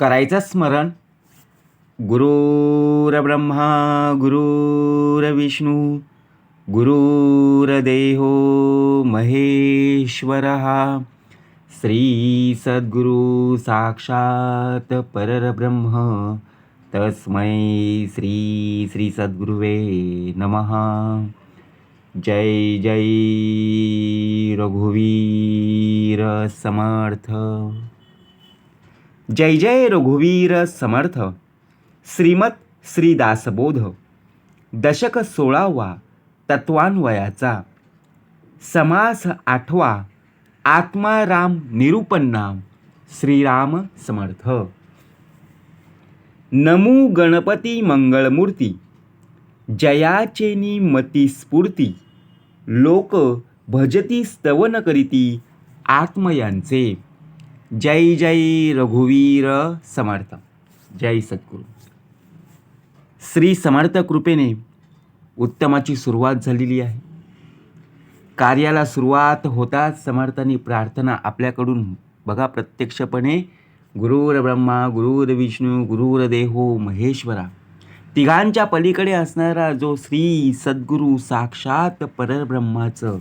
करायचं स्मरण. गुरुर्ब्रह्मा गुरुर्विष्णू गुरुर्देहो महेश्वरः श्री सद्गुरु साक्षात परब्रह्म तस्मै श्री श्री सद्गुरुवे नमः. जय जय रघुवीर समर्थ. जय जय रघुवीर समर्थ. श्रीमत श्री दासबोध दशक 16वा तत्वान्वयाचा समास 8वा आत्माराम निरूपन्नाम श्रीराम समर्थ. नमो गणपती मंगळमूर्ती जयाचेनी मती स्फूर्ती लोक भजती स्तवन करीती आत्मयांचे. जय जय रघुवीर समर्थ. जय सद्गुरू. श्री समर्थ कृपेने उत्तमाची सुरुवात झालेली आहे. कार्याला सुरुवात होताच समर्थांनी प्रार्थना आपल्याकडून बघा प्रत्यक्षपणे गुरुर्ब्रह्मा गुरुर्विष्णू गुरुर्देहो महेश्वरा तिघांच्या पलीकडे असणारा जो श्री सद्गुरू साक्षात परब्रह्माचं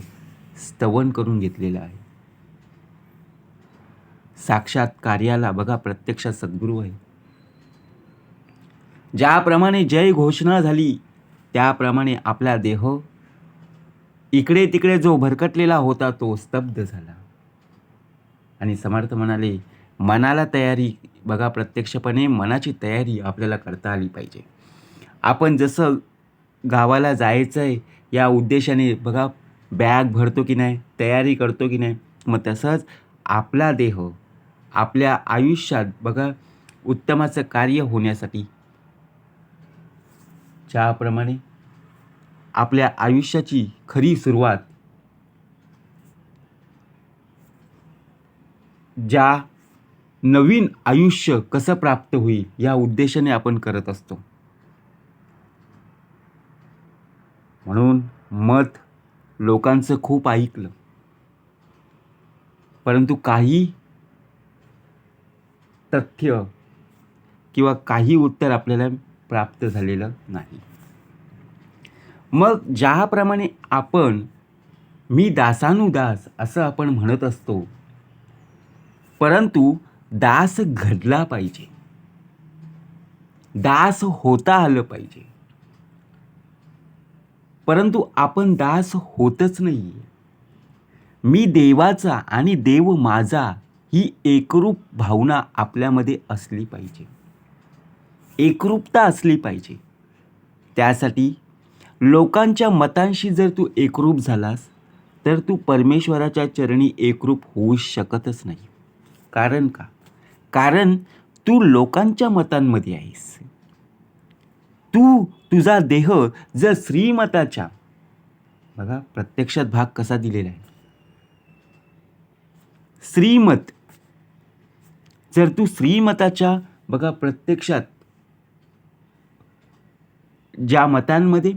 स्तवन करून घेतलेलं आहे. साक्षात कार्याला बघा प्रत्यक्षात सद्गुरू आहे. ज्याप्रमाणे जय घोषणा झाली त्याप्रमाणे आपला देह इकडे तिकडे जो भरकटलेला होता तो स्तब्ध झाला. आणि समर्थ म्हणाले मनाला तयारी बघा प्रत्यक्षपणे मनाची तयारी आपल्याला करता आली पाहिजे. आपण जसं गावाला जायचं आहे या उद्देशाने बघा बॅग भरतो की नाही, तयारी करतो की नाही, मग तसंच आपला देह आपल्या आयुष्यात बघा उत्तमाचं कार्य होण्यासाठी ज्याप्रमाणे आपल्या आयुष्याची खरी सुरुवात ज्या नवीन आयुष्य कसं प्राप्त होईल या उद्देशाने आपण करत असतो. म्हणून मत लोकांचं खूप ऐकलं परंतु काही तथ्य किंवा काही उत्तर आपल्याला प्राप्त झालेलं नाही. मग ज्याप्रमाणे आपण मी दासानुदास असं आपण म्हणत असतो परंतु दास घडला पाहिजे, दास होता आलं पाहिजे. परंतु आपण दास होतच नाही. मी देवाचा आणि देव माझा ही एकरूप भावना आपल्यामध्ये असली पाहिजे, एकरूपता असली पाहिजे. त्यासाठी लोकांच्या मतांशी जर तू एकरूप झालास तर तू परमेश्वराच्या चरणी एकरूप होऊ शकतच नाही. कारण का? कारण तू लोकांच्या मतांमध्ये आहेस. तू तुझा देह जर श्रीमताच्या बघा प्रत्यक्षात भाग कसा दिलेला आहे. श्रीमत जर तू श्रीमताच्या बघा प्रत्यक्षात ज्या मतांमध्ये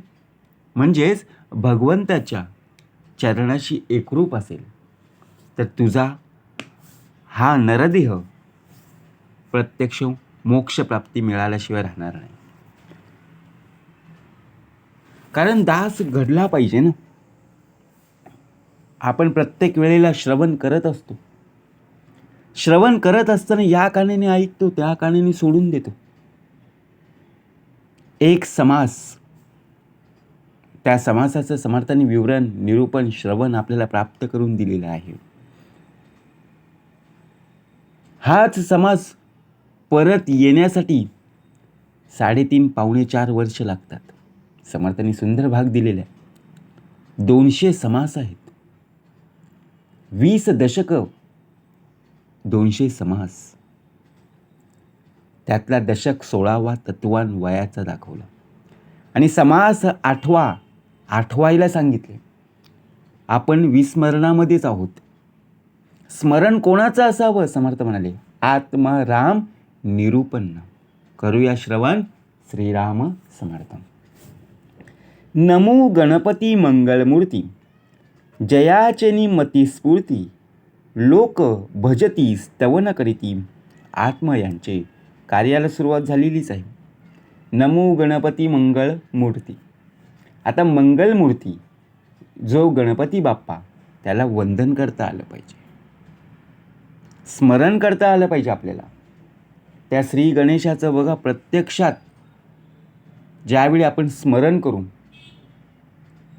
म्हणजेच भगवंताच्या चरणाशी एकरूप असेल तर तुझा हा नरदेह प्रत्यक्ष मोक्षप्राप्ती मिळाल्याशिवाय राहणार नाही. कारण दास घडला पाहिजे ना. आपण प्रत्येक वेळेला श्रवण करत असतो. श्रवण करत असताना या कानाने ऐकतो त्या कानाने सोडून देतो. एक समास त्या समासाचं समर्थाने विवरण निरूपण श्रवण आपल्याला प्राप्त करून दिलेलं आहे. हाच समास परत येण्यासाठी 3.5 पावणे 4 वर्ष लागतात. समर्थाने सुंदर भाग दिलेला आहे. 200 समास आहेत. 20 दशक 200 समास. त्यातला दशक 16वा तत्वान्वयाचा दाखवला आणि समास 8वायला सांगितले. आपण विस्मरणामध्येच आहोत. स्मरण कोणाचं असावं? समर्थ म्हणाले आत्माराम निरूपन्न. करूया श्रवण. श्रीराम समर्थ. नमो गणपती मंगळमूर्ती जयाचेनी मती स्फूर्ती लोक भजती स्तवन करीती आत्मयांचे. कार्याला सुरुवात झालेलीच आहे. नमो गणपती मंगळ मूर्ती. आता मंगल मूर्ती जो गणपती बाप्पा, त्याला वंदन करता आलं पाहिजे, स्मरण करता आलं पाहिजे आपल्याला. त्या श्री गणेशाचं बघा प्रत्यक्षात ज्यावेळी आपण स्मरण करू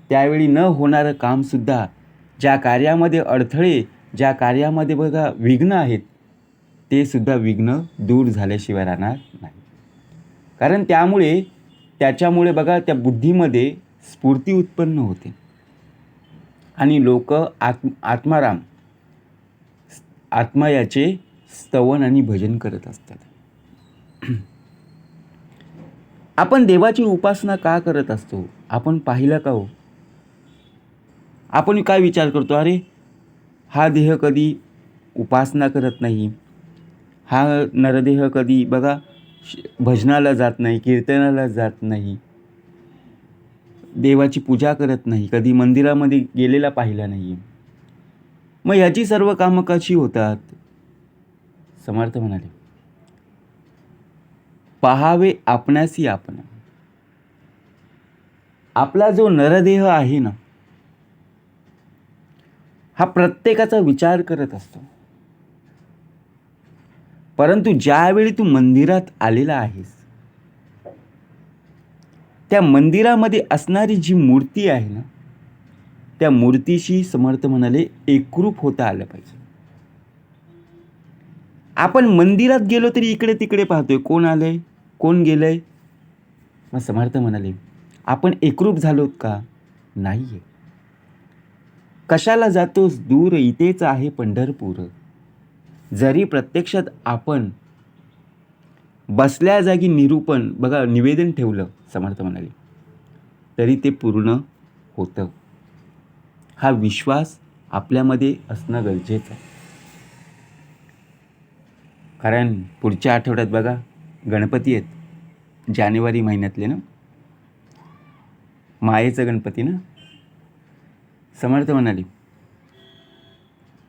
त्यावेळी न होणारं कामसुद्धा, ज्या कार्यामध्ये अडथळे, ज्या कार्यामध्ये बघा विघ्न आहेत, ते सुद्धा विघ्न दूर झाल्याशिवाय राहणार नाही. कारण त्याच्यामुळे बघा त्या बुद्धीमध्ये स्फूर्ती उत्पन्न होते आणि लोक आत्माराम याचे स्तवन आणि भजन करत असतात. आपण देवाची उपासना का करत असतो? आपण पाहिलं का हो? आपण काय विचार करतो, अरे हा देह कधी उपासना करत नाही, हा नरदेह कधी बघा भजनाला जात नाही, कीर्तनाला जात नाही, देवाची पूजा करत नाही, कधी मंदिरामध्ये गेलेला पाहिला नाही. मग याची सर्व कामं कशी होतात? समर्थ म्हणाले, पहावे आपणासी आपण. आपला जो नरदेह आहे ना, हा प्रत्येकाचा विचार करत असतो. परंतु ज्यावेळी तू मंदिरात आलेला आहेस, त्या मंदिरामध्ये असणारी जी मूर्ती आहे ना, त्या मूर्तीशी समर्थ म्हणाले एकरूप होता आलं पाहिजे. आपण मंदिरात गेलो तरी इकडे तिकडे पाहतोय, कोण आलंय, कोण गेलंय. मग समर्थ म्हणाले, आपण एकरूप झालोत का? नाहीये. कशाला जातोस दूर, इथेच आहे पंढरपूर. जरी प्रत्यक्षात आपण बसल्या जागी निवेदन ठेवलं, समर्थ म्हणाले, तरी ते पूर्ण होतं. हा विश्वास आपल्यामध्ये असणं गरजेचं आहे. कारण पुढच्या आठवड्यात बघा गणपती आहेत, जानेवारी महिन्यातले ना, मायेचं गणपती ना. समर्थ म्हणाले,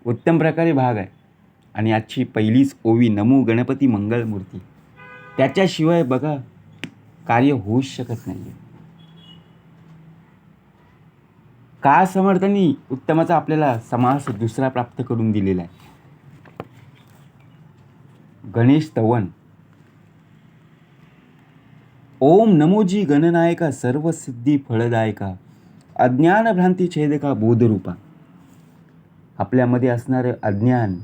उत्तम प्रकारे भाग आहे. आणि आजची पहिलीच ओवी नमो गणपती मंगळ मूर्ती, त्याच्याशिवाय बघा कार्य होऊच शकत नाही. का समर्थांनी उत्तमाचा आपल्याला समास दुसरा प्राप्त करून दिलेला आहे? गणेश स्तवन. ओम नमोजी गणनायका, सर्व सिद्धी फळदायका, अज्ञान भ्रांती छेदका, बोधरूपा. आपल्यामध्ये असणारं अज्ञान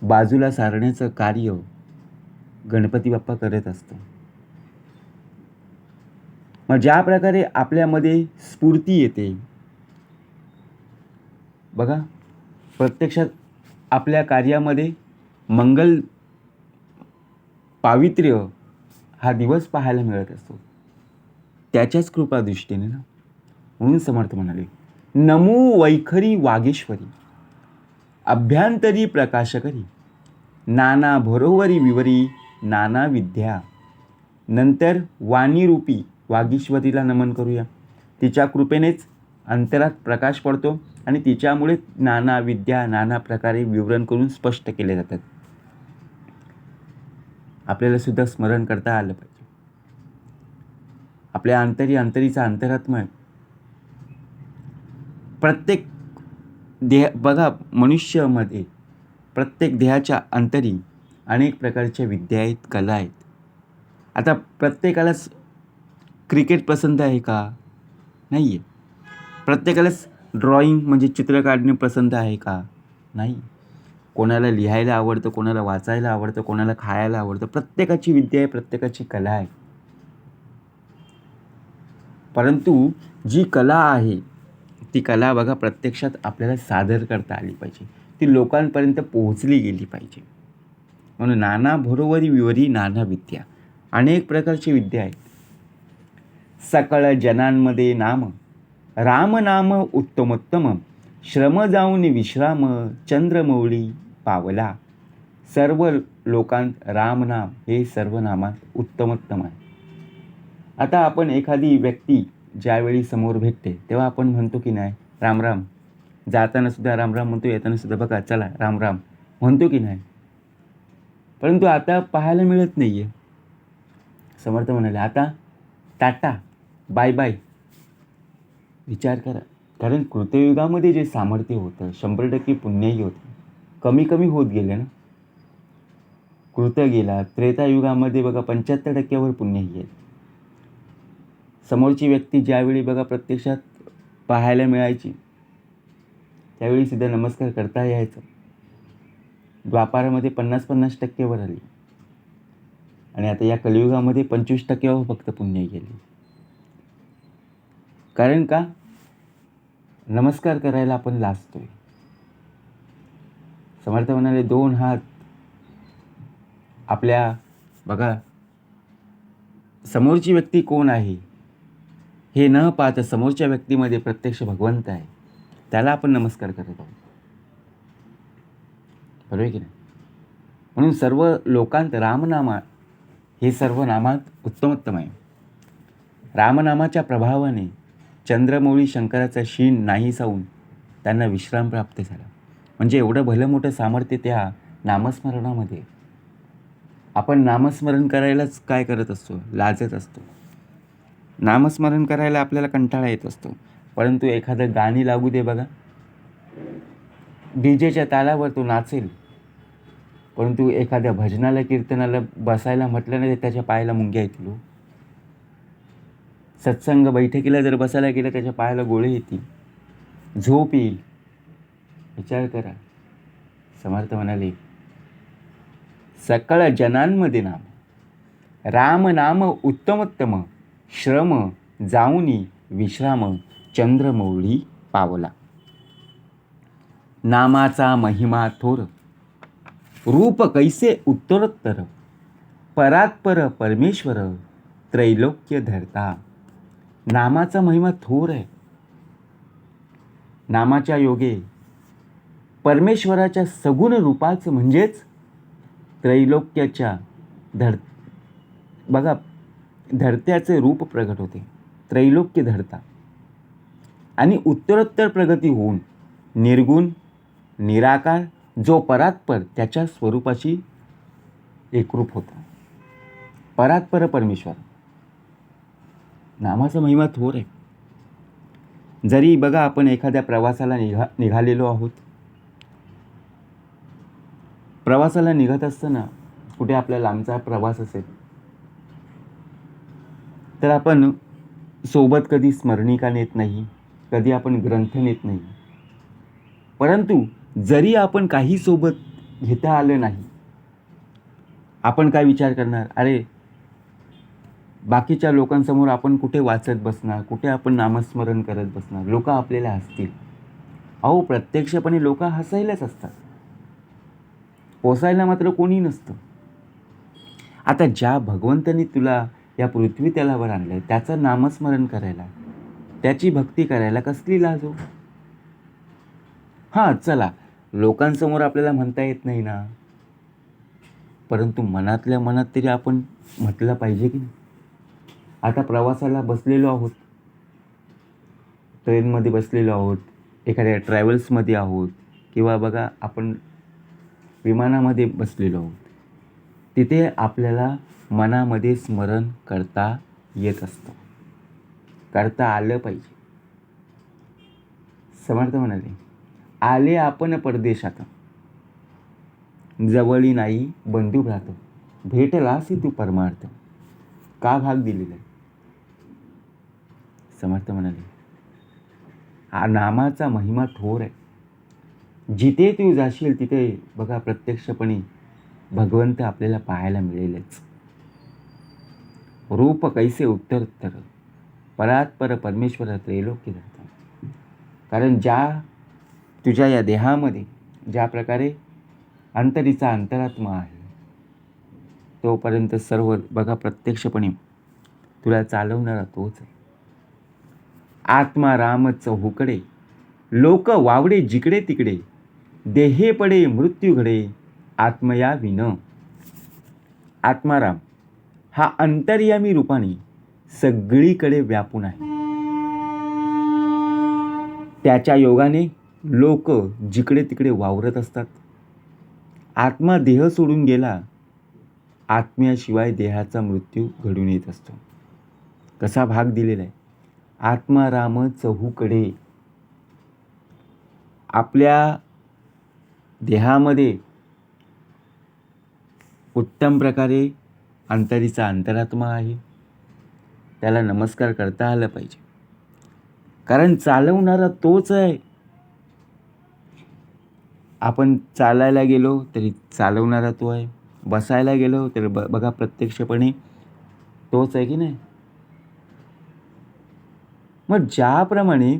बाजूला सारण्याचं कार्य गणपती बाप्पा करत असतो. मग ज्या प्रकारे आपल्यामध्ये स्फूर्ती येते बघा, प्रत्यक्षात आपल्या कार्यामध्ये मंगल पावित्र्य हा दिवस पाहायला मिळत असतो, त्याच्याच कृपा दृष्टीने ना. म्हणून समर्थ म्हणाले, नमो वैखरी वागेश्वरी, अभ्यंतरी प्रकाशकरी, नाना भरोवरी विवरी, नाना विद्या. नंतर वाणीरूपी वागीश्वरीला नमन करूया. तिच्या कृपेनेच अंतरात प्रकाश पडतो आणि तिच्यामुळे नाना विद्या नाना प्रकारे विवरण करून स्पष्ट केले जातात. आपल्याला सुद्धा स्मरण करता आलं पाहिजे. आपल्या अंतरीचा अंतरात्मा आहे. प्रत्येक बघा मनुष्यामध्ये प्रत्येक देहाच्या अंतरी अनेक प्रकारच्या विद्या आहेत, कला आहेत. आता प्रत्येकालाच क्रिकेट पसंत आहे का? नाही आहे. प्रत्येकालाच ड्रॉइंग म्हणजे चित्र काढणे पसंत आहे का? नाही. कोणाला लिहायला आवडतं, कोणाला वाचायला आवडतं, कोणाला खायला आवडतं. प्रत्येकाची विद्या आहे, प्रत्येकाची कला आहे. परंतु जी कला आहे ती कला बघा प्रत्यक्षात आपल्याला सादर करता आली पाहिजे, ती लोकांपर्यंत पोहोचली गेली पाहिजे. म्हणून नाना भरोवरी विवरी नाना विद्या, अनेक प्रकारची विद्या आहेत. सकळ जनांमध्ये नाम, राम नाम उत्तमोत्तम, श्रम जाऊन विश्राम, चंद्रमौळी पावला. सर्व लोकांत रामनाम हे सर्व नामात उत्तमोत्तम आहे. आता आपण एखादी व्यक्ती ज्यावेळी समोर भेटते तेव्हा आपण म्हणतो की नाही राम राम. जाताना सुद्धा राम राम म्हणतो, येताना सुद्धा बघा चला राम राम म्हणतो की नाही. परंतु आता पाहायला मिळत नाही आहे. समर्थ म्हणाले आता टाटा बाय बाय. विचार करा, कारण कृतयुगामध्ये जे सामर्थ्य होतं 100% पुण्यही होतं, कमी कमी होत गेले ना. कृत गेला, त्रेतायुगामध्ये बघा 75%वर पुण्यही आहे. समोरची व्यक्ती ज्यावेळी बघा प्रत्यक्षात पाहायला मिळायची त्यावेळी सुद्धा नमस्कार करता यायचं. द्वापारामध्ये 50-50%वर आली आणि आता या कलियुगामध्ये 25%वर फक्त पुण्य गेले. कारण का? नमस्कार करायला आपण लाजतोय. समर्थ म्हणाले 2 हात आपल्या बघा समोरची व्यक्ती कोण आहे हे न पाहता समोरच्या व्यक्तीमध्ये प्रत्यक्ष भगवंत आहे, त्याला आपण नमस्कार करत आहोत. बरोबर आहे की नाही? म्हणून सर्व लोकांत रामनामा हे सर्व नामात उत्तमोत्तम आहे. रामनामाच्या प्रभावाने चंद्रमौळी शंकराचा शीन नाही सावून त्यांना विश्राम प्राप्त झाला. म्हणजे एवढं भलं मोठं सामर्थ्य त्या नामस्मरणामध्ये. आपण नामस्मरण करायलाच काय करत असतो? लाजत असतो. नामस्मरण करायला आपल्याला कंटाळा येत असतो. परंतु एखादं गाणी लागू दे बघा, डीजेच्या तालावर तो नाचेल. परंतु एखाद्या भजनाला कीर्तनाला बसायला म्हटलं नाही तर त्याच्या पायाला मुंग्या येतील. सत्संग बैठकीला जर बसायला गेलं त्याच्या पायाला गोळे येतील, झोप येईल. विचार करा. समर्थ म्हणाले सकळ जनांमध्ये नाम, राम नाम उत्तमोत्तम, श्रम जाऊनी विश्राम चंद्रमौळी पावला. नामाचा महिमा थोर, रूप कैसे उत्तरोत्तर, परात्पर परमेश्वर त्रैलोक्य धरता. नामाचा महिमा थोर आहे. नामाच्या योगे परमेश्वराच्या सगुण रूपाचं म्हणजेच त्रैलोक्याच्या बघा धरत्याचे रूप प्रगट होते. त्रैलोक्य धरता आणि उत्तरोत्तर प्रगती होऊन निर्गुण निराकार जो परात्पर त्याच्या स्वरूपाशी एकरूप होता. परात्पर परमेश्वर. नामाचा महिमा थोर आहे. जरी बघा आपण एखाद्या प्रवासाला निघालेलो आहोत. प्रवासाला निघत असताना कुठे आपला लांबचा प्रवास असेल तर आपण सोबत कधी स्मरणिका नेत नाही, कधी आपण ग्रंथ नेत नाही. परंतु जरी आपण काही सोबत घेता आलं नाही, आपण काय विचार करणार, अरे बाकीच्या लोकांसमोर आपण कुठे वाचत बसणार, कुठे आपण नामस्मरण करत बसणार, लोक आपल्याला हसतील. अहो प्रत्यक्षपणे लोक हसायलाच असतात, पोसायला मात्र कोणी नसतं. आता ज्या भगवंतांनी तुला या पृथ्वी तलावर आणलंय त्याचं नामस्मरण करायला, त्याची भक्ती करायला कसली लाज हो? हां चला, लोकांसमोर आपल्याला म्हणता येत नाही ना, परंतु मनातल्या मनात तरी आपण म्हटलं पाहिजे की नाही. आता प्रवासाला बसलेलो आहोत, ट्रेनमध्ये बसलेलो आहोत, एखाद्या ट्रॅव्हल्समध्ये आहोत किंवा बघा आपण विमानामध्ये बसलेलो आहोत. तिथे आपल्याला मनामध्ये स्मरण करता येत असतं, करता आलं पाहिजे. समर्थ म्हणाले आले आपण परदेशात, जवळी नाही बंधू भ्रात, भेटलासी तू परमार्थ. का भाग दिलेला आहे? समर्थ म्हणाले हा नामाचा महिमा थोर आहे. जिथे तू जाशील तिथे बघा प्रत्यक्षपणे भगवंत आपल्याला पाहायला मिळेलच. रूप कैसे उत्तरोत्तर, परात्पर परमेश्वर त्रैलोक्य धरता. कारण ज्या तुझ्या या देहामध्ये ज्या प्रकारे अंतरीचा अंतरात्मा आहे तोपर्यंत सर्व बघा प्रत्यक्षपणे तुला चालवणारा तोच आहे. आत्मा रामच हुकडे, लोक वावडे जिकडे तिकडे, देहे पडे मृत्यू घडे, आत्मया विन. आत्माराम हा अंतर्यामी रूपाने सगळीकडे व्यापून आहे. त्याच्या योगाने लोक जिकडे तिकडे वावरत असतात. आत्मा देह सोडून गेला आत्म्याशिवाय देहाचा मृत्यू घडून येत असतो. कसा भाग दिलेला आहे, आत्मा राम चहूकडे. आपल्या देहामध्ये उत्तम प्रकारे अंतरीचा अंतरात्मा आहे, त्याला नमस्कार करता आला पाहिजे, कारण चालवणारा तोच आहे. आपण चालायला गेलो तरी चालवणारा तो आहे, बसायला गेलो तरी बघा प्रत्यक्षपणे तोच आहे की नाही. मग ज्याप्रमाणे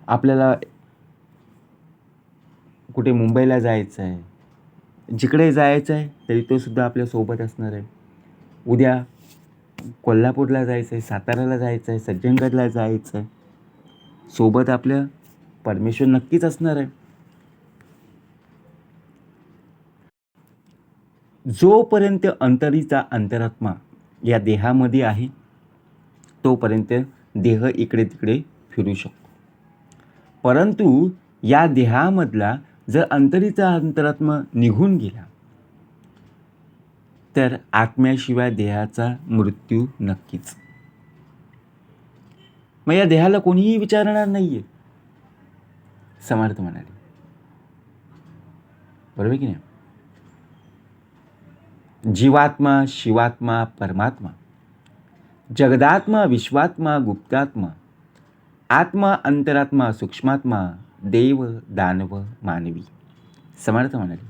आपल्याला कुठे मुंबईला जायचं आहे, जिकडे जायचं आहे तरी तो सुद्धा आपल्यासोबत असणार आहे. उद्या कोल्हापूरला जायचं आहे, साताऱ्याला जायचं आहे, सज्जनगडला जायचं आहे, सोबत आपल्या परमेश्वर नक्कीच असणार आहे. जोपर्यंत अंतरीचा अंतरात्मा या देहामध्ये आहे तोपर्यंत देह इकडे तिकडे फिरू शकतो. परंतु या देहामधला जर अंतरीचा अंतरात्मा निघून गेला तर आत्म्याशिवाय देहाचा मृत्यू नक्कीच. मग या देहाला कोणीही विचारणार नाहीये, समर्थ म्हणाले. बरोबर की नाही. जीवात्मा, शिवात्मा, परमात्मा, जगदात्मा, विश्वात्मा, गुप्तात्मा, आत्मा, अंतरात्मा, सूक्ष्मात्मा, देव, दानव, मानवी. समर्थ म्हणाले.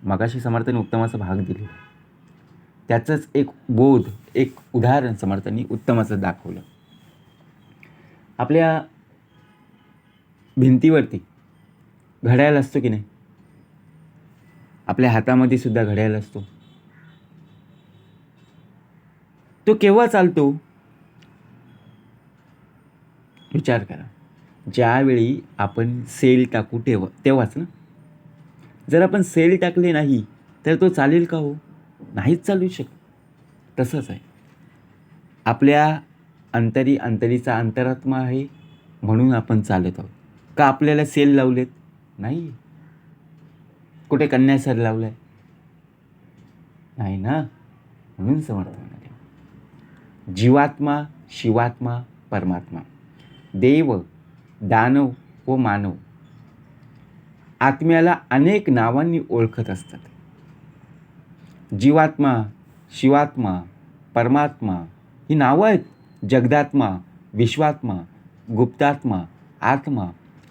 मगाशी समर्थांनी उत्तम असा भाग दिला, त्याचंच एक बोध, एक उदाहरण समर्थांनी उत्तम असं दाखवलं. आपल्या भिंतीवरती घड्याळ असतो की नाही, आपल्या हातामध्ये सुद्धा घड्याळ असतो. तो केव्हा चालतो विचार करा, ज्यावेळी आपण सेल टाकू तेव्हाच ना. जर आपण सेल टाकले नाही तर तो चालेल का हो, नाहीच चालू शकत. तसंच आहे, आपल्या अंतरीचा अंतरात्मा आहे म्हणून आपण चालत आहोत. का आपल्याला सेल लावलेत नाही, कुठे कन्यासर लावलाय नाही ना. म्हणून समर्थ म्हणाले, जीवात्मा, शिवात्मा, परमात्मा, देव, दानव व मानव आत्म्याला अनेक नावांनी ओळखत असतात. जीवात्मा, शिवात्मा, परमात्मा ही नावं आहेत. जगदात्मा, विश्वात्मा, गुप्तात्मा, आत्मा,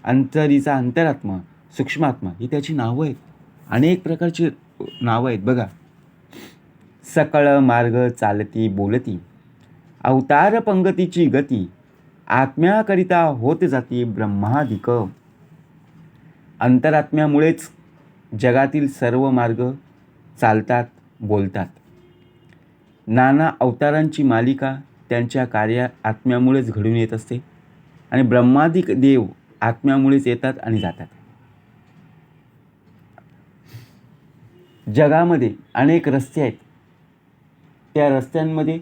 अंतरीचा अंतरात्मा, सूक्ष्मात्मा ही त्याची नावं आहेत. अनेक प्रकारची नावं आहेत बघा. सकळ मार्ग चालती बोलती, अवतार पंगतीची गती, आत्म्याकरिता होत जाती ब्रह्मादिक. अंतरात्म्यामुळेच जगातील सर्व मार्ग चालतात, बोलतात. नाना अवतारांची मालिका त्यांच्या कार्य आत्म्यामुळेच घडून येत असते आणि ब्रह्मादिक देव आत्म्यामुळेच येतात आणि जातात. जगामध्ये अनेक रस्ते आहेत, त्या रस्त्यांमध्ये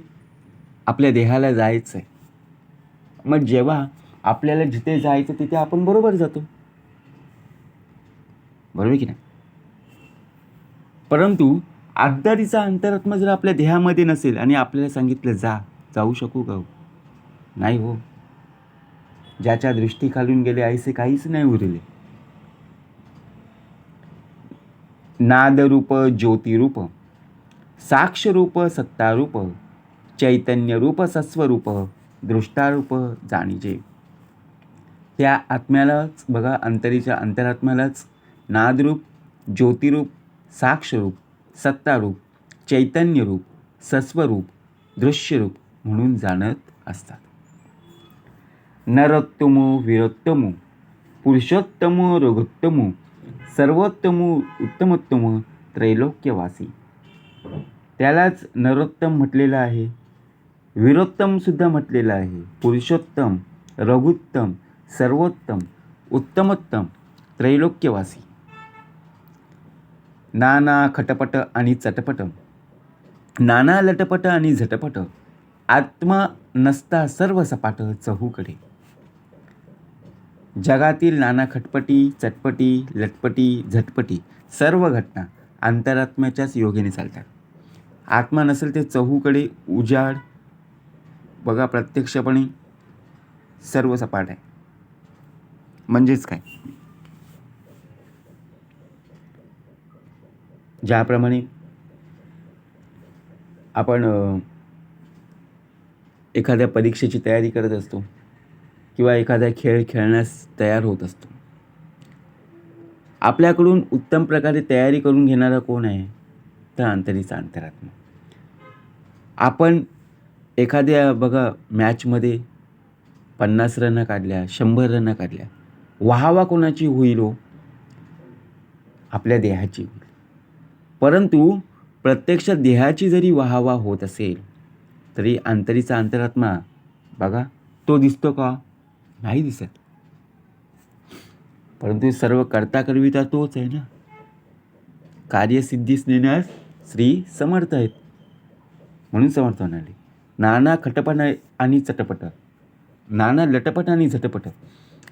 आपल्या देहाला जायचं आहे. मग जेव्हा आपल्याला जिथे जायचं तिथे आपण बरोबर जातो, बरोबर की नाही. परंतु अंतरीचा अंतरात्मा जर आपल्या देहामध्ये नसेल आणि आपल्याला सांगितलं जाऊ शकू का, नाही हो. ज्याच्या दृष्टी खालून गेले ऐसे काहीच नाही उरले. नादरूप, ज्योतिरूप, साक्षरूप, सत्तारूप, चैतन्यरूप, सस्वरूप, दृष्टारूप जाणीजे. त्या आत्म्यालाच बघा, अंतरीच्या अंतरात्म्यालाच नादरूप, ज्योतिरूप, साक्षरूप, सत्तारूप, चैतन्यरूप, सस्वरूप, दृश्यरूप म्हणून जाणत असतात. नरोत्तम, वीरोत्तम, पुरुषोत्तम, रघुत्तम, सर्वोत्तम, उत्तमोत्तम, त्रैलोक्यवासी. त्यालाच नरोत्तम म्हटलेलं आहे, वीरोत्तम सुद्धा म्हटलेलं आहे, पुरुषोत्तम, रघुत्तम, सर्वोत्तम, उत्तमोत्तम, त्रैलोक्यवासी. नाना खटपट आणि चटपट, नाना लटपट आणि झटपट, आत्मा नसता सर्व सपाट चहूकडे. जगातील नाना खटपटी, चटपटी, लटपटी, झटपटी सर्व घटना अंतरात्म्याच्याच योगेने चालतात. आत्मा नसेल ते चहूकडे उजाड बघा प्रत्यक्षपणे सर्व सपाट आहे. म्हणजेच काय, ज्याप्रमाणे आपण एखाद्या परीक्षेची तयारी करत असतो किंवा एखादा खेळ खेळण्यास तयार होत असतो, आपल्याकडून उत्तम प्रकारे तयारी करून घेणारा कोण आहे? तर अंतरीचा अंतरात्मा. आपण एखाद्या बघा मॅचमध्ये 50 रन काढल्या, 100 रन काढल्या, वाहवा कोणाची होईल हो? आपल्या देहाची होईल. परंतु प्रत्यक्षात देहाची जरी वाहवा होत असेल तरी अंतरीचा अंतरात्मा बघा तो दिसतो का? नाही दिसत. परंतु सर्व करता करविता तोच आहे ना. कार्यसिद्धीस नेण्यास श्री समर्थ आहेत. म्हणून समर्थ म्हणाले, नाना खटपट आणि चटपट, नाना लटपट आणि झटपट,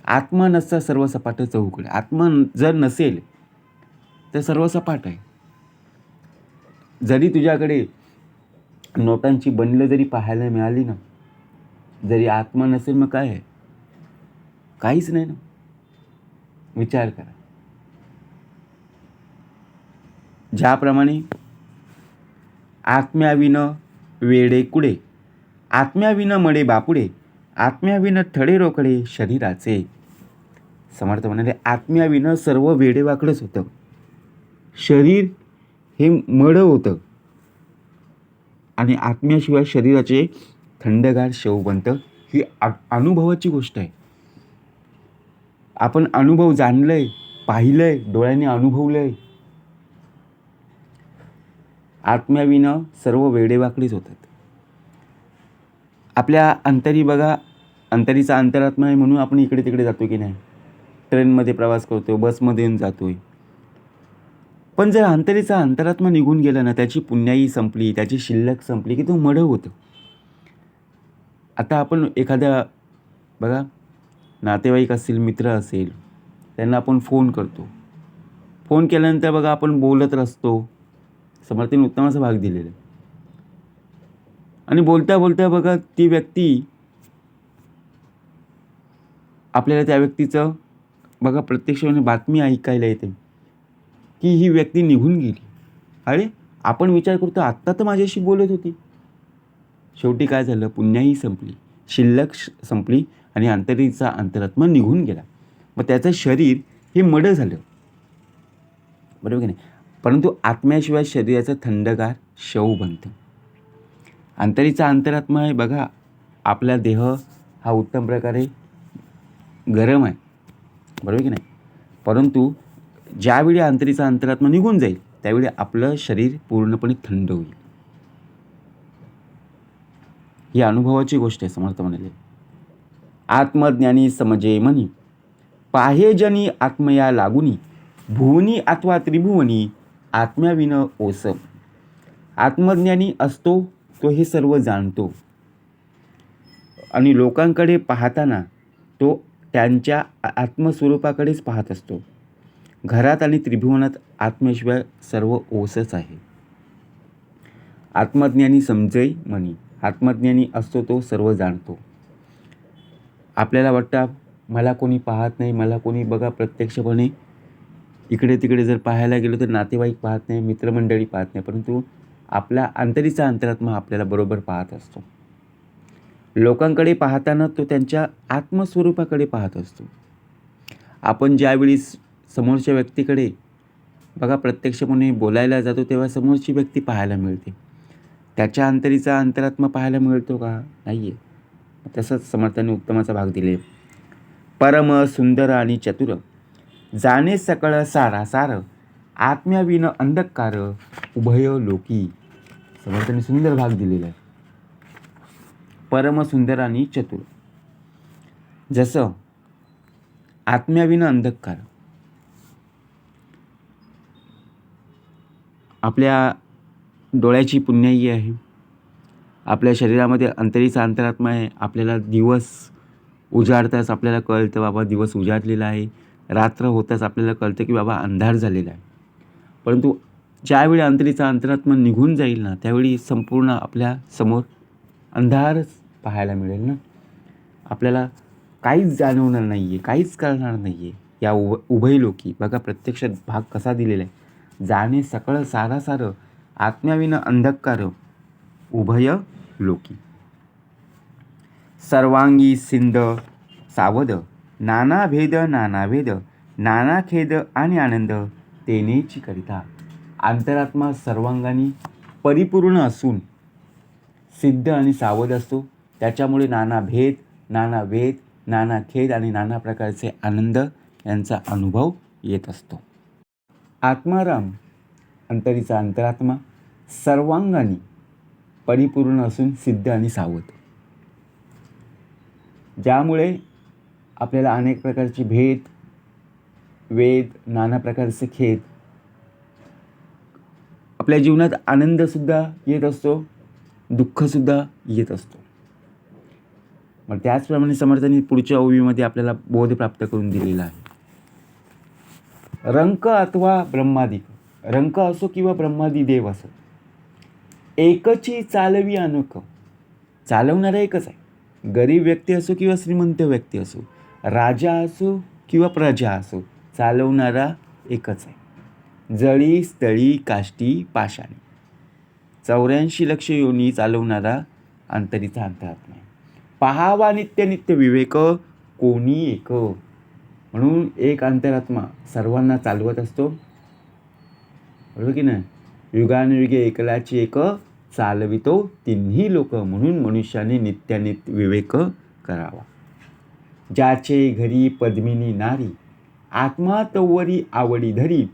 आत्मा नसता सर्व सपाट चहूकडे. आत्मा जर नसेल तर सर्व सपाट आहे. जरी तुझ्याकडे नोटांची बंडलं जरी पाहायला मिळाली ना, जरी आत्मा नसेल मग काय आहे? काहीच नाही ना. विचार करा. ज्याप्रमाणे आत्म्याविन वेडे कुडे, आत्म्याविन मडे बापुडे, आत्म्याविन ठडे रोकडे शरीराचे. समर्थ म्हणाले, आत्म्याविन सर्व वेडेवाकडंच होतं. शरीर हे मड होतं आणि आत्म्याशिवाय शरीराचे थंडगार शवबंत. ही अनुभवाची गोष्ट आहे. आपण अनुभव जाणलंय, पाहिलंय, डोळ्यांनी अनुभवलंय. आत्म्याविना सर्व वेडेवाकडीच होतात. आपल्या अंतरी बघा, अंतरीचा अंतरात्मा आहे म्हणून आपण इकडे तिकडे जातो की नाही. ट्रेनमध्ये प्रवास करतो, बसमध्ये जातोय. पण जर अंतरीचा अंतरात्मा निघून गेला ना, त्याची पुण्याई संपली, त्याची शिल्लक संपली की तो मड होतं. आता आपण एखाद्या बघा नातेवाईक असतील, मित्र असेल, त्यांना आपण फोन करतो. फोन केल्यानंतर बघा आपण बोलत असतो. समर्थाने उत्तमाचा भाग दिलेला आहे. आणि बोलता बोलता बघा ती व्यक्ती, आपल्याला त्या व्यक्तीचं बघा प्रत्यक्षपणे बातमी ऐकायला येते की ही व्यक्ती निघून गेली. अरे आपण विचार करतो आत्ता तर माझ्याशी बोलत होती. शेवटी काय झालं? पुण्याही संपली, शिल्लक संपली आणि अंतरीचा अंतरात्मा निघून गेला. मग त्याचं शरीर हे मड झालं, बरोबर की नाही. परंतु आत्म्याशिवाय शरीराचं थंडगार शव बनतं. अंतरीचा अंतरात्मा आहे बघा, आपला देह हा उत्तम प्रकारे गरम आहे, बरोबर की नाही. परंतु ज्यावेळी अंतरीचा अंतरात्मा निघून जाईल त्यावेळी आपलं शरीर पूर्णपणे थंड होईल. ही अनुभवाची गोष्ट आहे. समर्थ म्हणाले, आत्मज्ञानी समजे मनी, पाहे जनी आत्मया लागुनी, भुवनी अथवा त्रिभुवनी आत्म्याविन ओस. आत्मज्ञानी असतो तो हे सर्व जाणतो आणि लोकांकडे पाहताना तो त्यांच्या आत्मस्वरूपाकडेच पाहत असतो. घरात आणि त्रिभुवनात आत्म्याशिवाय सर्व ओसच आहे. आत्मज्ञानी समजे म्हणी, आत्मज्ञानी असतो तो सर्व जाणतो. आपल्याला वाटतं मला कोणी पाहत नाही, मला कोणी बघा प्रत्यक्षपणे इकडे तिकडे जर पाहायला गेलो तर नातेवाईक पाहत नाही, मित्रमंडळी पाहत नाही, परंतु आपला अंतरीचा अंतरात्मा आपल्याला बरोबर पाहत असतो. लोकांकडे पाहताना तो त्यांच्या आत्मस्वरूपाकडे पाहत असतो. आपण ज्यावेळी समोरच्या व्यक्तीकडे बघा प्रत्यक्षपणे बोलायला जातो तेव्हा समोरची व्यक्ती पाहायला मिळते. त्याच्या अंतरीचा अंतरात्मा पाहायला मिळतो का? नाही आहे. तसंच समर्थाने उत्तमाचा भाग दिले, परम सुंदर आणि चतुर, जाणे सकळ सारासार, आत्म्याविन अंधकार उभय लोकी. समर्थाने सुंदर भाग दिलेला आहे. परम सुंदर आणि चतुर, जसं आत्म्याविन अंधकार. आपल्या डोळ्याची पुण्याई आहे, आपल्या शरीरामध्ये अंतरीचा अंतरात्मा आहे. आपल्याला दिवस उजाडताच आपल्याला कळतं बाबा दिवस उजाडलेला आहे, रात्र होताच आपल्याला कळतं की बाबा अंधार झालेला आहे. परंतु ज्यावेळी अंतरीचा अंतरात्मा निघून जाईल ना, त्यावेळी संपूर्ण आपल्या समोर अंधारच पाहायला मिळेल ना. आपल्याला काहीच जाणवणार नाही आहे, काहीच कळणार नाही आहे. या उभयलोकी बघा प्रत्यक्षात भाग कसा दिलेला आहे. जाणे सकळ सारासार आत्म्याविना अंधकार उभय लोकी. सर्वांगी सिंध सावध नाना भेद नाना खेद आणि आनंद तेनेची करिता. अंतरात्मा सर्वांगाने परिपूर्ण असून सिद्ध आणि सावध असतो. त्याच्यामुळे नाना भेद, नाना वेद, नाना खेद आणि नाना प्रकारचे आनंद यांचा अनुभव येत असतो. आत्माराम अंतरीचा अंतरात्मा सर्वांगाने परिपूर्ण असून सिद्ध आणि सावध, ज्यामुळे आपल्याला अनेक प्रकारचे भेद, वेद, नाना प्रकारचे खेद, आपल्या जीवनात आनंदसुद्धा येत असतो, दुःखसुद्धा येत असतो. मग त्याचप्रमाणे समर्थांनी पुढच्या ओवीमध्ये आपल्याला बोध प्राप्त करून दिलेला आहे. रंक अथवा ब्रह्मादिक, रंक असो किंवा ब्रह्मादी देव असो, एकची चालवी अनोख. चालवणारा एकच आहे. गरीब व्यक्ती असो किंवा श्रीमंत व्यक्ती असो, राजा असो किंवा प्रजा असो, चालवणारा एकच आहे. जळी स्थळी काष्टी पाषाणी, 84 लक्ष योनी चालवणारा अंतरीचा अंतरात्मा आहे. पहावा नित्य नित्य विवेक कोणी एक. म्हणून एक अंतरात्मा सर्वांना चालवत असतो, बरोबर की नाही. युगानुयुगे एकलाची एक चालवितो तिन्ही लोक, म्हणून मनुष्याने नित्यानित्य विवेक करावा. ज्याचे घरी पद्मिनी नारी, आत्मा तोवरी आवडी धरी,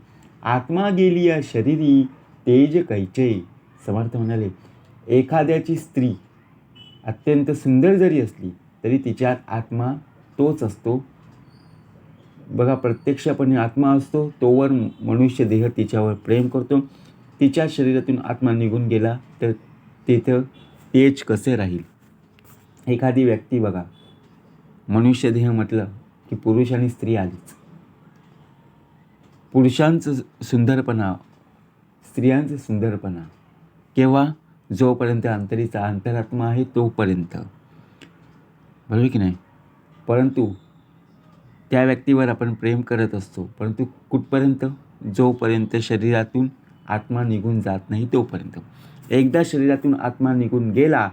आत्मा गेली या शरीरी तेज कैचे. समर्थ म्हणाले, एखाद्याची स्त्री अत्यंत सुंदर जरी असली तरी तिच्यात आत्मा तोच असतो. बघा प्रत्यक्षपणे आत्मा असतो, तोवर मनुष्य देह तिच्यावर प्रेम करतो. तिच्या शरीरातून आत्मा निघून गेला तर तिथं तेज कसे राहील. एखादी व्यक्ती बघा, मनुष्य देह म्हटलं की पुरुष आणि स्त्री आलीच. पुरुषांचं सुंदरपणा, स्त्रियांचं सुंदरपणा केव्हा, जोपर्यंत अंतरीचा अंतरात्मा आहे तोपर्यंत, बरोबर की नाही. परंतु त्या व्यक्तीवर आपण प्रेम करत असतो, परंतु कुठपर्यंत, जोपर्यंत शरीरातून आत्मा निघून जात नाही तोपर्यंत. एकदा शरीरातून आत्मा निघून गेला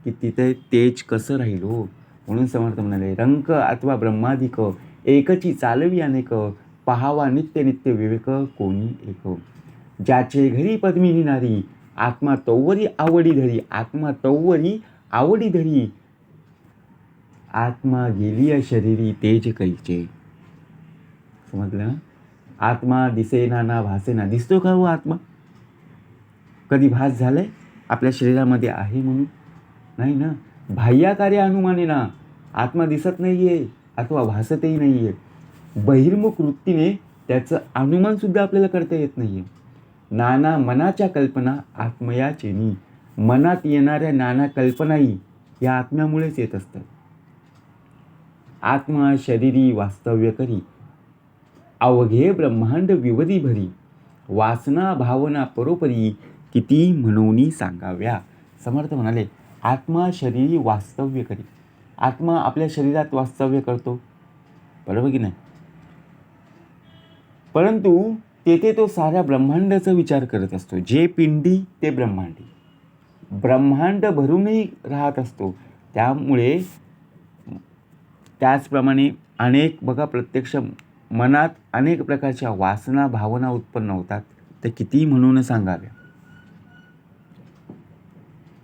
की तिथे तेज कसं राहील हो. म्हणून समर्थ म्हणाले, रंक अथवा ब्रह्मादिक, एकची चालवी अनेक, पहावा नित्य नित्य विवेक कोणी एक. ज्याचे घरी पद्मिनी नारी, आत्मा तोवरी आवडी धरी, आत्मा तोवरी आवडी धरी, आत्मा गेली शरीरी तेज कैचे. समजलं ना. आत्मा दिसेना ना भासेना. दिसतो का हो आत्मा? कधी भास झालाय आपल्या शरीरामध्ये आहे म्हणून? नाही ना. बाह्यकार्य अनुमाने ना आत्मा दिसत नाहीये अथवा भासतही नाहीये. बहिर्मुख वृत्तीने त्याचं अनुमान सुद्धा आपल्याला करता येत नाहीये. नाना मनाच्या कल्पना आत्मयाचेनी. मनात येणाऱ्या नाना कल्पनाही या आत्म्यामुळेच येत असतात. आत्मा शरीरी वास्तव्य करी, अवघे ब्रह्मांड विवधी भरी, वासना भावना परोपरी, किती म्हणून सांगाव्या. समर्थ म्हणाले, आत्मा शरीरी वास्तव्य करी. आत्मा आपल्या शरीरात वास्तव्य करतो, बरोबर की नाही. परंतु तेथे तो साऱ्या ब्रह्मांडाचा विचार करत असतो. जे पिंडी ते ब्रह्मांडी, ब्रह्मांड भरूनही राहत असतो. त्यामुळे त्याचप्रमाणे अनेक बघा प्रत्यक्ष मनात अनेक प्रकारच्या वासना भावना उत्पन्न होतात. तर किती म्हणून सांगाव्या,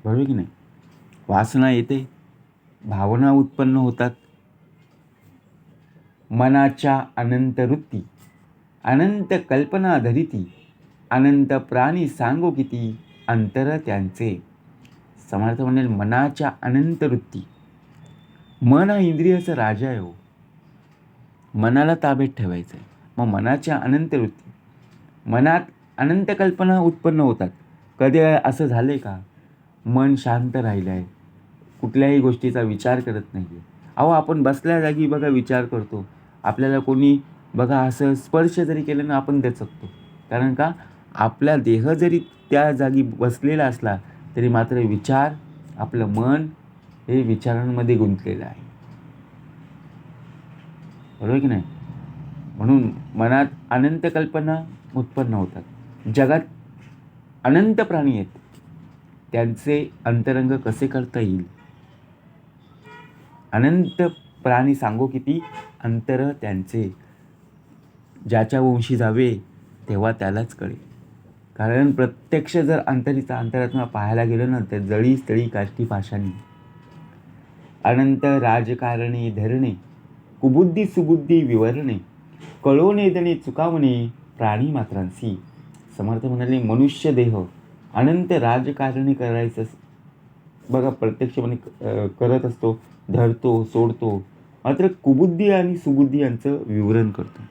बरोबर की नाही. वासना येते, भावना उत्पन्न होतात. मनाच्या अनंत वृत्ती, अनंत कल्पना धरिती, अनंत प्राणी सांगो किती, अंतर त्यांचे. समर्थ म्हणेल, मनाच्या अनंत वृत्ती. मन हा इंद्रियाचा राजा आहे हो. मनाला ताब्यात ठेवायचं आहे. मग मनाच्या अनंत वृत्ती, मनात अनंत कल्पना उत्पन्न होतात. कधी असं झालं का मन शांत राहिलं आहे, कुठल्याही गोष्टीचा विचार करत नाही आहे. अहो आपण बसल्या जागी बघा विचार करतो. आपल्याला कोणी बघा असं स्पर्श जरी केलं ना आपण दचकतो. कारण का, आपला देह जरी त्या जागी बसलेला असला तरी मात्र विचार, आपलं मन हे विचारांमध्ये गुंतलेलं आहे. बरोबर की नाही? म्हणून मनात अनंत कल्पना उत्पन्न होतात. जगात अनंत प्राणी आहेत. त्यांचे अंतरंग कसे करता येईल? अनंत प्राणी सांगो किती, अंतर त्यांचे ज्याच्या वंशी जावे तेव्हा त्यालाच कळेल. कारण प्रत्यक्ष जर अंतरात्मा पाहायला गेलं ना तर जळी स्थळी काष्टी पाषाणी. अनंत राजकारणी धरणे, कुबुद्धी सुबुद्धी विवरणे, कळवणे देणे चुकावणे प्राणी मात्रांसी. समर्थ म्हणाले मनुष्य देह अनंत राजकारणी करायचं बघा, प्रत्यक्षपणे करत असतो, धरतो सोडतो, मात्र कुबुद्धी आणि सुबुद्धी यांचं विवरण करतो.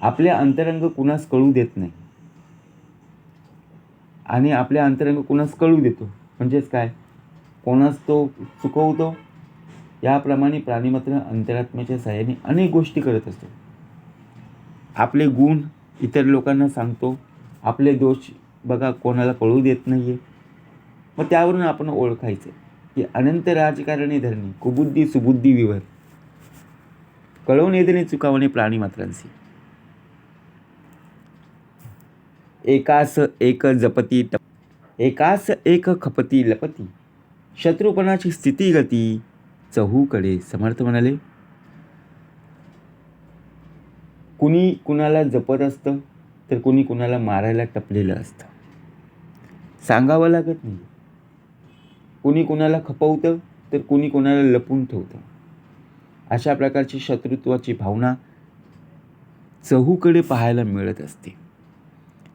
आपल्या अंतरंग कुणास कळू देत नाही आणि आपल्या अंतरंग कुणास कळू देतो. म्हणजेच काय, कोणास तो चुकवतो. याप्रमाणे प्राणी मात्र अंतरात्म्याच्या साहाय्याने अनेक गोष्टी करत असतो. आपले गुण इतर लोकांना सांगतो, आपले दोष बघा कोणाला कळू देत नाहीये. मग त्यावरून आपण ओळखायचं की अनंत राजकारणी धरणे, कुबुद्धी सुबुद्धी विवर, कळवणे देणे चुकावणे प्राणी मात्रांसी. एकास एक जपती एकास एक खपती लपती, शत्रुपणाची स्थिती गती चहूकडे. समर्थ म्हणाले कुणी कुणाला जपत असतं तर कुणी कुणाला मारायला टपलेलं असतं. सांगावं लागत नाही. कुणी कुणाला खपवतं तर कुणी कुणाला लपून ठेवतं. अशा प्रकारची शत्रुत्वाची भावना चहूकडे पाहायला मिळत असते.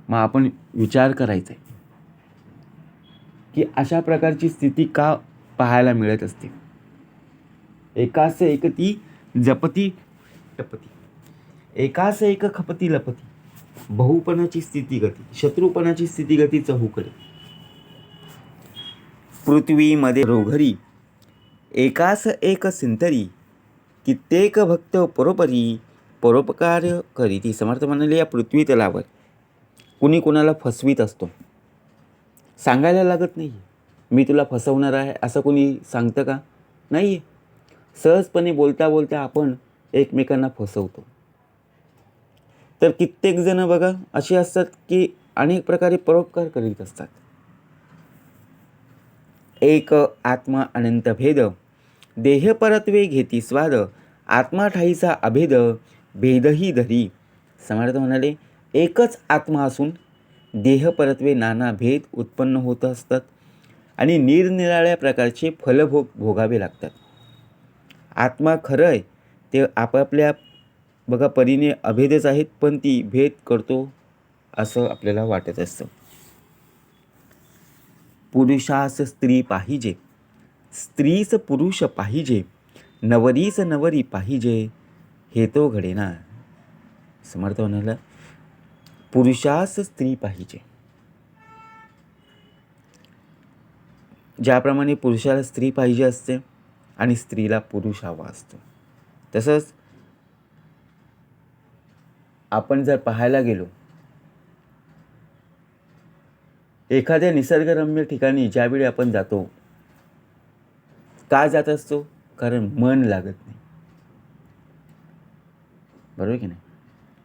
मग आपण विचार करायचा आहे की अशा प्रकारची स्थिती का पाहायला मिळत असते. एकास एकती जपती टपती, एकास एक खपती लपती, बहुपणाची स्थितीगती, शत्रुपणाची स्थितीगती चहूकडे. पृथ्वीमध्ये रोघरी एकास एक सिंतरी, कित्येक भक्त परोपरी परोपकार करीती. समर्थ म्हणाले या पृथ्वी तलावर कुणी कुणाला फसवीत असतो. सांगायला लागत नाही मी तुला फसवणार आहे असं कुणी सांगतं का? नाही. सहजपणे बोलता बोलता आपण एकमेकांना फसवतो. तर कित्येक जण बघा असे असतात की अनेक प्रकारे परोपकार करीत असतात. एक आत्मा अनंत भेद, देह परत्वे घेती स्वाद, आत्मा ठाईचा अभेद भेदही धरी. समर्थ म्हणाले एकच आत्मा असून देह परत्वे नाना भेद उत्पन्न होत असतात आणि निरनिराळ्या प्रकारचे फलभोग भोगावे लागतात. आत्मा खरं आहे ते आपापल्या बघा परीने अभेदच आहेत, पण ती भेद करतो असं आपल्याला वाटत असतं. पुरुषास स्त्री पाहिजे, स्त्रीस पुरुष पाहिजे, नवरीस नवरी पाहिजे, हे तो घडेना. समर्थ म्हणाला पुरुषास स्त्री पाहिजे. ज्याप्रमाणे पुरुषाला स्त्री पाहिजे असते आणि स्त्रीला पुरुष हवा असतो, तसंच आपण जर पाहायला गेलो एखाद्या निसर्गरम्य ठिकाणी ज्यावेळी आपण जातो, का जात असतो? कारण मन लागत नाही. बरोबर की नाही?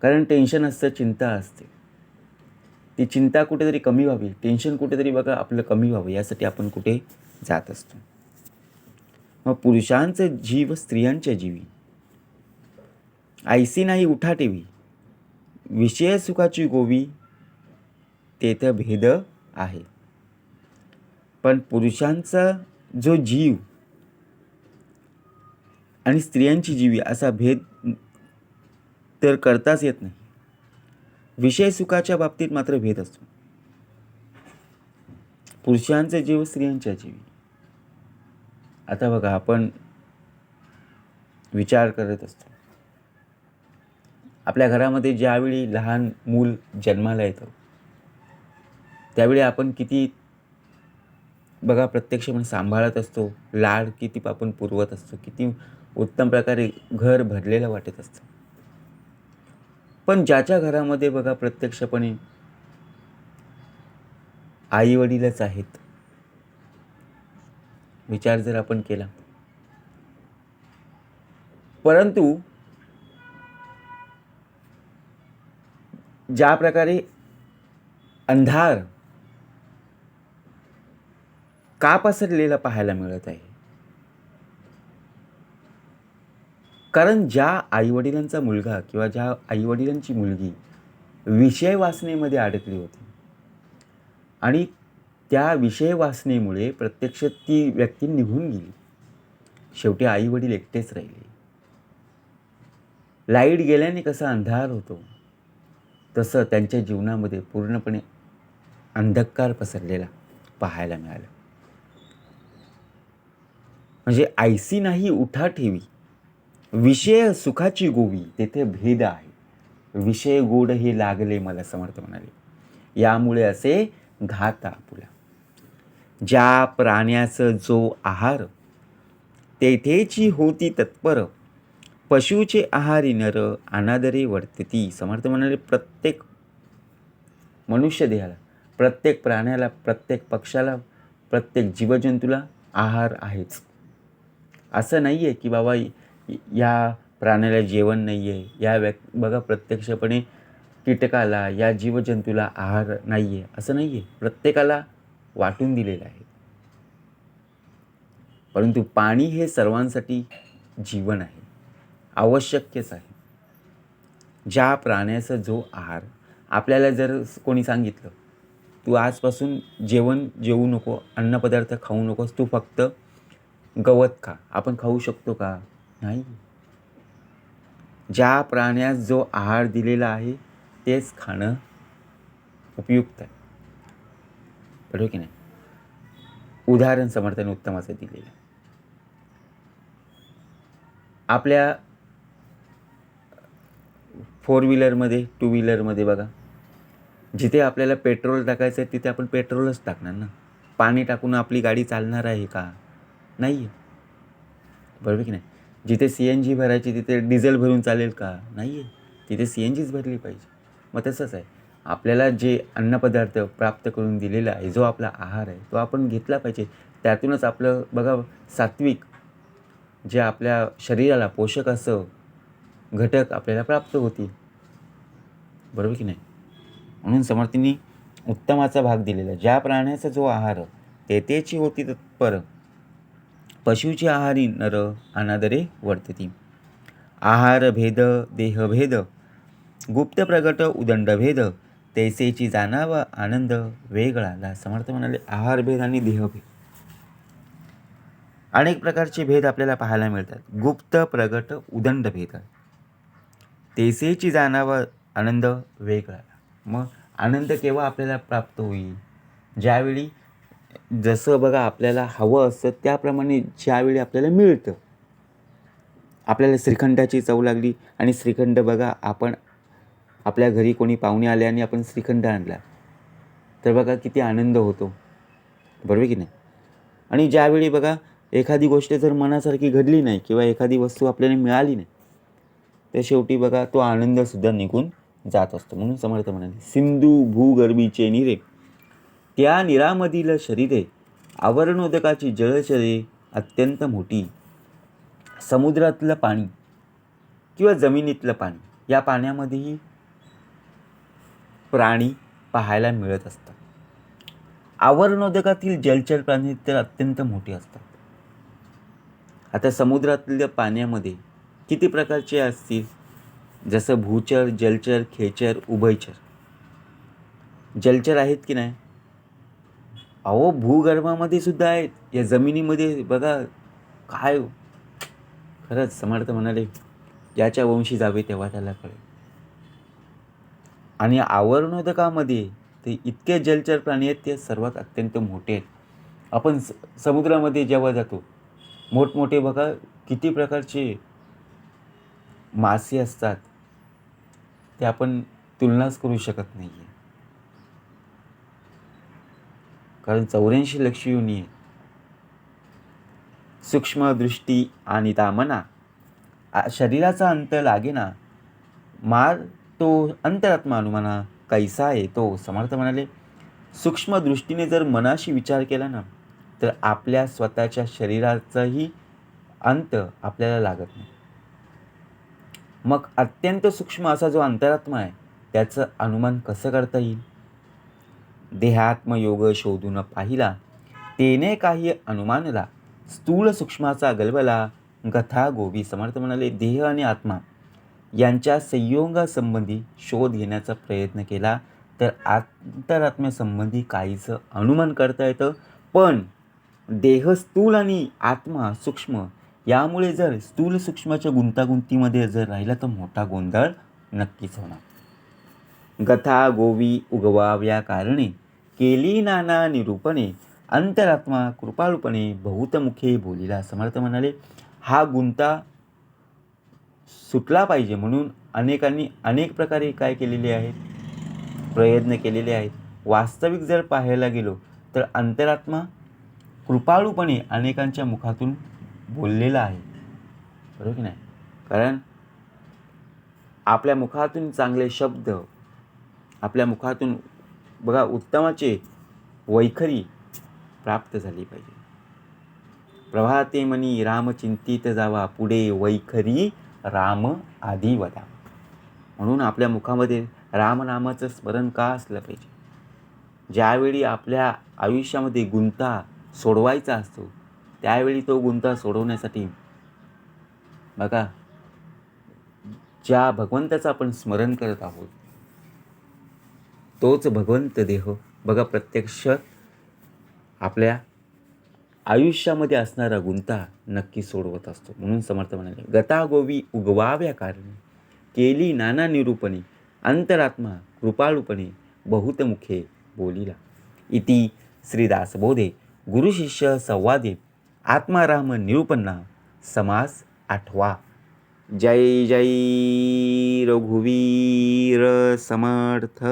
कारण टेन्शन असतं, चिंता असते. ती चिंता कुठेतरी कमी व्हावी, टेन्शन कुठेतरी बघा आपलं कमी व्हावं यासाठी आपण कुठे जात असतो. मग पुरुषांचं जीव स्त्रियांच्या जीवी, ऐसी नाही उठा टेवी, विषय सुखाची गोवी, तेथ भेद आहे. पण पुरुषांचा जो जीव आणि स्त्रियांची जीवी असा भेद तर करताच येत नाही. विषय सुखाच्या बाबतीत मात्र भेद असतो. पुरुषांचा जीव स्त्रियांच्या जीवी. आता बघा आपण विचार करत असतो, आपल्या घरामध्ये ज्यावेळी लहान मूल जन्माला येतं त्यावेळी आपण किती बघा प्रत्यक्षपणे सांभाळत असतो, लाड किती आपण पुरवत असतो, किती उत्तम प्रकारे घर भरलेलं वाटत असतं. पण ज्याच्या घरामध्ये बघा प्रत्यक्षपणे आई वडीलच आहेत, विचार जर आपण केला, परंतु ज्या प्रकारे अंधार का पसरलेला पाहायला मिळत आहे, कारण ज्या आईवडिलांचा मुलगा किंवा ज्या आईवडिलांची मुलगी विषय वासनेमध्ये अडकली होती आणि त्या विषय वासनेमुळे प्रत्यक्ष ती व्यक्ती निघून गेली, शेवटी आई वडील एकटेच राहिले. लाईट गेल्याने कसा अंधार होतो, तसं त्यांच्या जीवनामध्ये पूर्णपणे अंधकार पसरलेला पाहायला मिळाला. म्हणजे आयसी नाही उठा ठेवी, विषय सुखाची गोवी तेथे भेद आहे. विषय गोड हे लागले मला, समर्थ म्हणाले, यामुळे असे घात आपुला. ज्या प्राण्याचं जो आहार तेथेची होती तत्पर, पशुचे आहारी नर अनादरे वर्तती. समर्थ म्हणाले, प्रत्येक मनुष्य देहाला, प्रत्येक प्राण्याला, प्रत्येक पक्षाला, प्रत्येक जीवजंतूला आहार आहेच. असं नाही आहे की बाबा या प्राण्याला जेवण नाही आहे, या बघा प्रत्यक्षपणे कीटकाला, या जीवजंतूला आहार नाही आहे, असं नाही आहे. प्रत्येकाला वाटून दिलेलं आहे. परंतु पाणी हे सर्वांसाठी जीवन आहे, आवश्यकच आहे. ज्या प्राण्याचा जो आहार आपल्याला जर कोणी सांगितलं, तू आजपासून जेवण जेवू नको, अन्नपदार्थ खाऊ नकोस, तू फक्त गवत खा, आपण खाऊ शकतो का? नाही. ज्या प्राण्यास जो आहार दिलेला आहे तेच खाणं उपयुक्त आहे, बरोबर की नाही? उदाहरण समर्थाने उत्तमाचं दिलेलं. आपल्या 4 व्हीलरमध्ये, 2 व्हीलरमध्ये बघा, जिथे आपल्याला पेट्रोल टाकायचं आहे तिथे आपण पेट्रोलच टाकणार ना. पाणी टाकून आपली गाडी चालणार आहे का? नाही आहे, बरोबर की नाही? जिथे CNG भरायची तिथे डिझेल भरून चालेल का? नाही आहे, तिथे CNGच भरली पाहिजे. मग तसंच आहे, आपल्याला जे अन्नपदार्थ प्राप्त करून दिलेला आहे, जो आपला आहार आहे, तो आपण घेतला पाहिजे. त्यातूनच आपलं बघा सात्विक, जे आपल्या शरीराला पोषक असं घटक आपल्याला प्राप्त होतील, बरोबर की नाही? म्हणून समर्थांनी उत्तमाचा भाग दिलेला. ज्या प्राण्याचा जो आहार तेथेची होती तत्पर, पशुची आहारी नर अनादरे वर्तती. आहार भेद देहभेद, गुप्त प्रगट उदंड भेद, तैसेची जाणावा आनंद वेगळाला. समर्थ म्हणाले, आहारभेद आणि देहभेद, अनेक प्रकारचे भेद आपल्याला पाहायला मिळतात. गुप्त प्रगट उदंड भेद, तैसेची जाणावा आनंद वेगळा. मग आनंद केव्हा आपल्याला प्राप्त होईल? ज्यावेळी जसं बघा आपल्याला हवं असतं त्याप्रमाणे ज्यावेळी आपल्याला मिळतं. आपल्याला श्रीखंडाची चव लागली आणि श्रीखंड बघा, आपण आपल्या घरी कोणी पाहुणे आले आणि आपण श्रीखंड आणला तर बघा किती आनंद होतो, बरोबर की नाही? आणि ज्यावेळी बघा एखादी गोष्ट जर मनासारखी घडली नाही किंवा एखादी वस्तू आपल्याला मिळाली नाही, तर शेवटी बघा तो आनंदसुद्धा निघून जात असतो. म्हणून समर्थ म्हणाले, सिंधू भूगर्भीचे निरे, त्या निरामधील शरीरे, आवरणोदकाची जलचरे अत्यंत मोठी. समुद्रातलं पाणी किंवा जमिनीतलं पाणी, या पाण्यामध्येही प्राणी पाहायला मिळत असतात. आवरणोदकातील जलचर प्राणी तर अत्यंत मोठे असतात. आता समुद्रातल्या पाण्यामध्ये किती प्रकारचे असतील? जसं भूचर, जलचर, खेचर, उभयचर. जलचर आहेत की नाही? अहो, भूगर्भामध्ये सुद्धा आहेत, या जमिनीमध्ये बघा. काय खरंच समर्थ म्हणाले, याच्या वंशी जावे तेव्हा त्याला कळेल. आणि आवरणोदकामध्ये ते इतके जलचर प्राणी आहेत, ते सर्वात अत्यंत मोठे आहेत. आपण समुद्रामध्ये जेव्हा जातो, मोठमोठे बघा किती प्रकारचे मासे असतात, ते आपण तुलनाच करू शकत नाही आहे. कारण 84 लक्ष योनी आहे. सूक्ष्म दृष्टी आणि तामना, शरीराचा अंत लागेना, मार तो अंतरात्मा अनुमाना कैसा येतो. समर्थ म्हणाले, सूक्ष्म दृष्टीने जर मनाशी विचार केला ना, तर आपल्या स्वतःच्या शरीराचाही अंत आपल्याला लागत नाही. मग अत्यंत सूक्ष्म असा जो अंतरात्मा आहे, त्याचं अनुमान कसं करता येईल? देहात्मयोग शोधून पाहिला, तेने काही अनुमानला, स्थूल सूक्ष्माचा गलबला गथा गोवी. समर्थ म्हणाले, देह आणि आत्मा यांच्या संयोगासंबंधी शोध घेण्याचा प्रयत्न केला तर अंतरात्म्यासंबंधी काहीचं अनुमान करता येतं. पण देह स्थूल आणि आत्मा सूक्ष्म यामुळे जर स्थूल सूक्ष्माच्या गुंतागुंतीमध्ये जर राहिला तर मोठा गोंधळ नक्कीच होणार. गथा गोवी उगवाव्या कारणे केली नाना निरूपणे अंतरात्मा कृपाळूपणे बहुतमुखे बोलिला. समर्थ म्हणाले, हा गुंता सुटला पाहिजे म्हणून अनेकांनी अनेक प्रकारे काय केलेले आहेत, प्रयत्न केलेले आहेत. वास्तविक जर पाहायला गेलो तर अंतरात्मा कृपाळूपणे अनेकांच्या मुखातून बोललेला आहे, बरोबर की नाही? कारण आपल्या मुखातून चांगले शब्द, आपल्या मुखातून बघा उत्तमाचे वैखरी प्राप्त झाली पाहिजे. प्रभाते मनी राम चिंतित जावा, पुढे वैखरी राम आधी वदा. म्हणून आपल्या मुखामध्ये रामनामाचं स्मरण का असलं पाहिजे? ज्यावेळी आपल्या आयुष्यामध्ये गुंता सोडवायचा असतो त्यावेळी तो गुंता सोडवण्यासाठी बघा, ज्या भगवंताचं आपण स्मरण करत आहोत तोच भगवंत देह बघा प्रत्यक्ष आपल्या आयुष्यामध्ये असणारा गुंता नक्की सोडवत असतो. म्हणून समर्थ म्हणाले, गता गोवी उगवाव्या कारणे केली नाना निरूपणे अंतरात्मा कृपाळूपणे बहुतमुखे बोलिला. इति श्रीदासबोधे गुरुशिष्य संवादे आत्माराम निरूपन्ना समास 8वा. जय जय रघुवीर समर्थ.